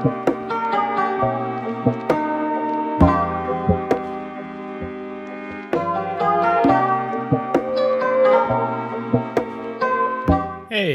Hey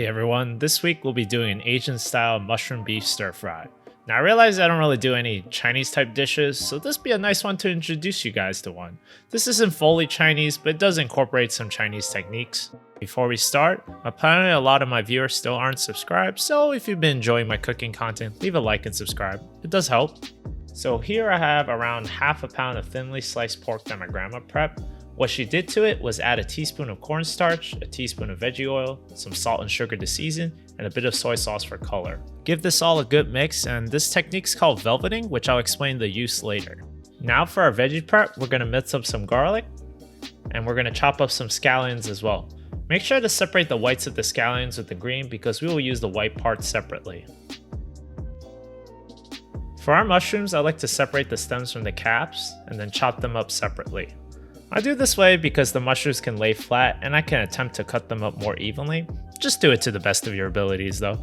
everyone, this week we'll be doing an Asian style mushroom beef stir fry. Now I realize I don't really do any Chinese type dishes, so this be a nice one to introduce you guys to one. This isn't fully Chinese, but it does incorporate some Chinese techniques. Before we start, apparently a lot of my viewers still aren't subscribed, so if you've been enjoying my cooking content, leave a like and subscribe. It does help. So here I have around half a pound of thinly sliced pork that my grandma prepped. What she did to it was add a teaspoon of cornstarch, a teaspoon of veggie oil, some salt and sugar to season, and a bit of soy sauce for color. Give this all a good mix, and this technique's called velveting, which I'll explain the use later. Now for our veggie prep, we're going to mince up some garlic, and we're going to chop up some scallions as well. Make sure to separate the whites of the scallions with the green because we will use the white parts separately. For our mushrooms, I like to separate the stems from the caps, and then chop them up separately. I do this way because the mushrooms can lay flat and I can attempt to cut them up more evenly. Just do it to the best of your abilities though.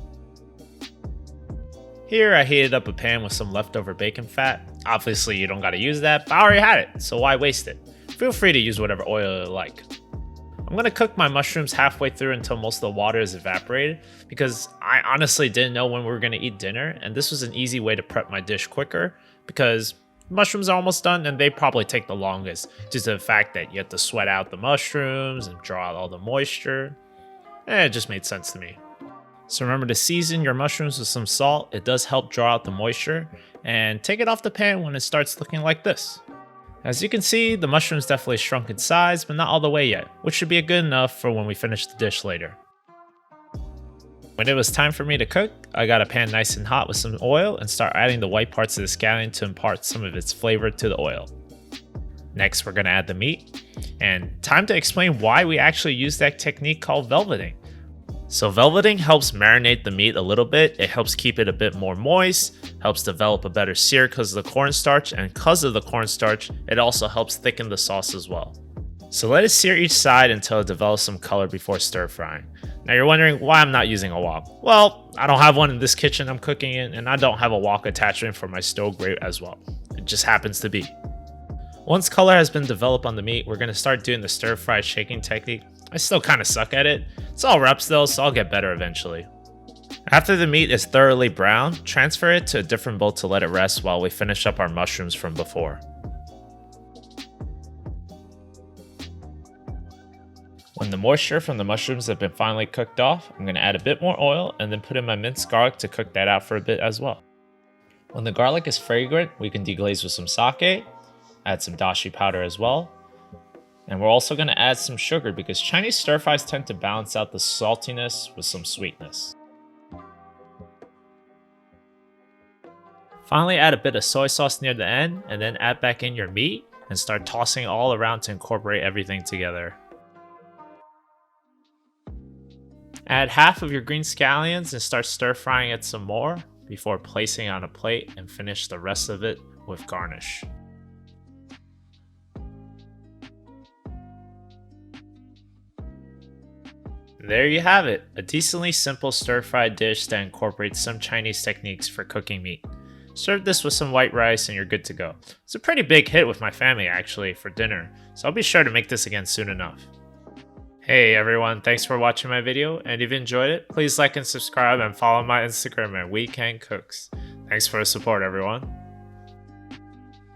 Here I heated up a pan with some leftover bacon fat. Obviously you don't gotta use that, but I already had it, so why waste it? Feel free to use whatever oil you like. I'm gonna cook my mushrooms halfway through until most of the water is evaporated because I honestly didn't know when we were gonna eat dinner, and this was an easy way to prep my dish quicker because mushrooms are almost done and they probably take the longest due to the fact that you have to sweat out the mushrooms and draw out all the moisture. It just made sense to me. So remember to season your mushrooms with some salt. It does help draw out the moisture, and take it off the pan when it starts looking like this. As you can see, the mushrooms definitely shrunk in size, but not all the way yet, which should be good enough for when we finish the dish later. When it was time for me to cook, I got a pan nice and hot with some oil and start adding the white parts of the scallion to impart some of its flavor to the oil. Next, we're going to add the meat, and time to explain why we actually use that technique called velveting. So velveting helps marinate the meat a little bit. It helps keep it a bit more moist, helps develop a better sear because of the cornstarch, and because of the cornstarch, it also helps thicken the sauce as well. So let it sear each side until it develops some color before stir frying. Now you're wondering why I'm not using a wok. Well, I don't have one in this kitchen I'm cooking in, and I don't have a wok attachment for my stove grate as well. It just happens to be. Once color has been developed on the meat, we're going to start doing the stir fry shaking technique. I still kind of suck at it. It's all reps though, so I'll get better eventually. After the meat is thoroughly browned, transfer it to a different bowl to let it rest while we finish up our mushrooms from before. When the moisture from the mushrooms have been finally cooked off, I'm going to add a bit more oil and then put in my minced garlic to cook that out for a bit as well. When the garlic is fragrant, we can deglaze with some sake, add some dashi powder as well. And we're also going to add some sugar because Chinese stir fries tend to balance out the saltiness with some sweetness. Finally, add a bit of soy sauce near the end and then add back in your meat and start tossing it all around to incorporate everything together. Add half of your green scallions and start stir frying it some more before placing it on a plate and finish the rest of it with garnish. There you have it, a decently simple stir-fried dish that incorporates some Chinese techniques for cooking meat. Serve this with some white rice and you're good to go. It's a pretty big hit with my family actually for dinner, so I'll be sure to make this again soon enough. Hey everyone, thanks for watching my video, and if you enjoyed it, please like and subscribe and follow my Instagram at WeCanCooks. Thanks for the support everyone.